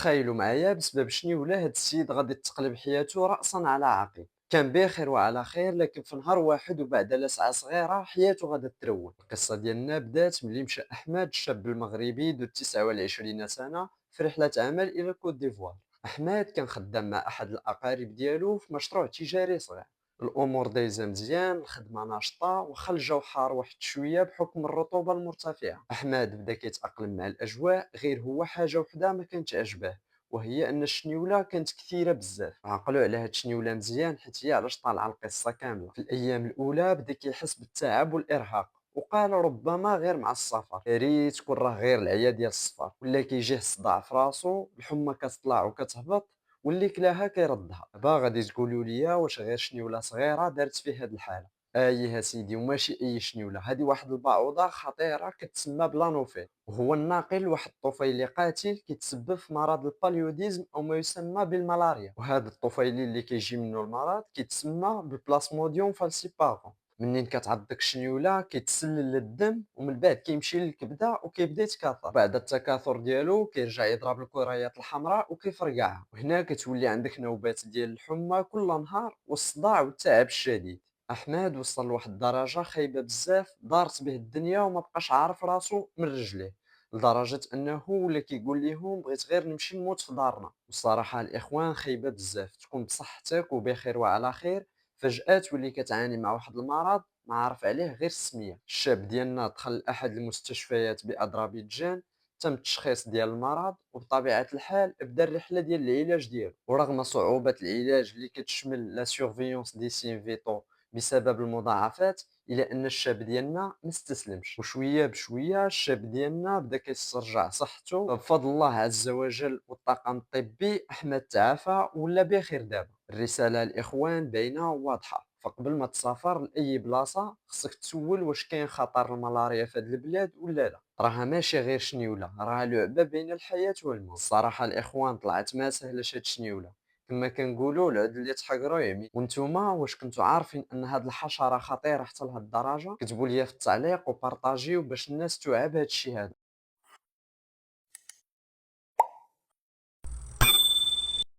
تخيلوا معايا بسبب شنيوله هاد السيد غادي تقلب حياته رأسا على عقب. كان بخير وعلى خير، لكن في نهار واحد وبعد لسعة صغيرة حياته غادا تترول. القصة ديالنا بدات ملي مشى أحمد الشاب المغربي ذو 29 سنة في رحلة عمل إلى كوت ديفوار. أحمد كان خدام مع أحد الأقارب ديالو في مشروع تجاري صغير. الأمور دايزة مزيان، الخدمة ناشطة، واخا الجو حار واحد شوية بحكم الرطوبة المرتفعة. أحمد بدا كيتأقلم مع الأجواء، غير هو حاجة وحدة ما كانتش عجباه، وهي ان الشنيوله كانت كثيره بزاف. عقلوا على هاد الشنيوله مزيان حيت هي علاش طالعه القصه كامله. في الايام الاولى بدا كيحس بالتعب والارهاق، وقال ربما غير مع السفر، يا ريت تكون راه غير العيا ديال السفر. ولا كيجيه الصداع في راسو، الحمى كتطلع وكتهبط، واللي كلاها كيردها. دابا غادي تقولوا لي واش غير شنيوله صغيره دارت فيه هاد الحاله؟ يا سيدي، وماشي اي شنيوله، هذه واحد البعوضه خطيره كتسمى بلانوفيل، وهو الناقل واحد الطفيلي قاتل كيتسبب في مرض الباليوديزم او ما يسمى بالملاريا. وهذا الطفيلي اللي كيجي منه المرض كيتسمى ببلاسموديوم فالسيبارون. منين كتعضك الشنيوله كيتسلل للدم، ومن بعد كيمشي للكبده وكيبدا يتكاثر. بعد التكاثر ديالو كيرجع يضرب الكريات الحمراء وكيفرقعها، وهنا كتولي عندك نوبات ديال الحمى كل نهار والصداع والتعب الشديد. احمد وصل لواحد الدرجه خايبه بزاف، دارت به الدنيا وما بقاش عارف راسو من رجليه، لدرجه انه ولا كيقول لهم بغيت غير نمشي نموت في دارنا. والصراحه الاخوان خايبه بزاف، تكون بصحتك وبخير وعلى خير، فجاه تولي كتعاني مع واحد المرض ما عارف عليه غير السميه. الشاب ديالنا دخل لاحد المستشفيات باذربيجان، تم التشخيص ديال المرض، وبطبيعه الحال بدا الرحله ديال العلاج ديالو. ورغم صعوبه العلاج اللي كتشمل لا سيرفيونس دي سين فيتو بسبب المضاعفات، الا ان الشاب ديالنا ما استسلمش، وشويه بشويه الشاب ديالنا بدا كيسترجع صحته بفضل الله عز وجل والطاقم الطبي. احمد تعافى ولا بخير دابا. الرساله الاخوان باينه وواضحه، فقبل ما تسافر لاي بلاصه خصك تسول واش كاين خطر الملاريا في هذه البلاد ولا لا. راها ماشي غير شنيوله، راها لعبه بين الحياه والموت. الصراحه الاخوان طلعت ما سهلاش هاد الشنيوله، كما كنقولوا العود اللي تحقروا يمين. وانتوما واش كنتوا عارفين ان هاد الحشره خطيره حتى لهاد الدرجه؟ كتبوا لي في التعليق وبارطاجيو باش الناس توعى بهاد الشيء هذا.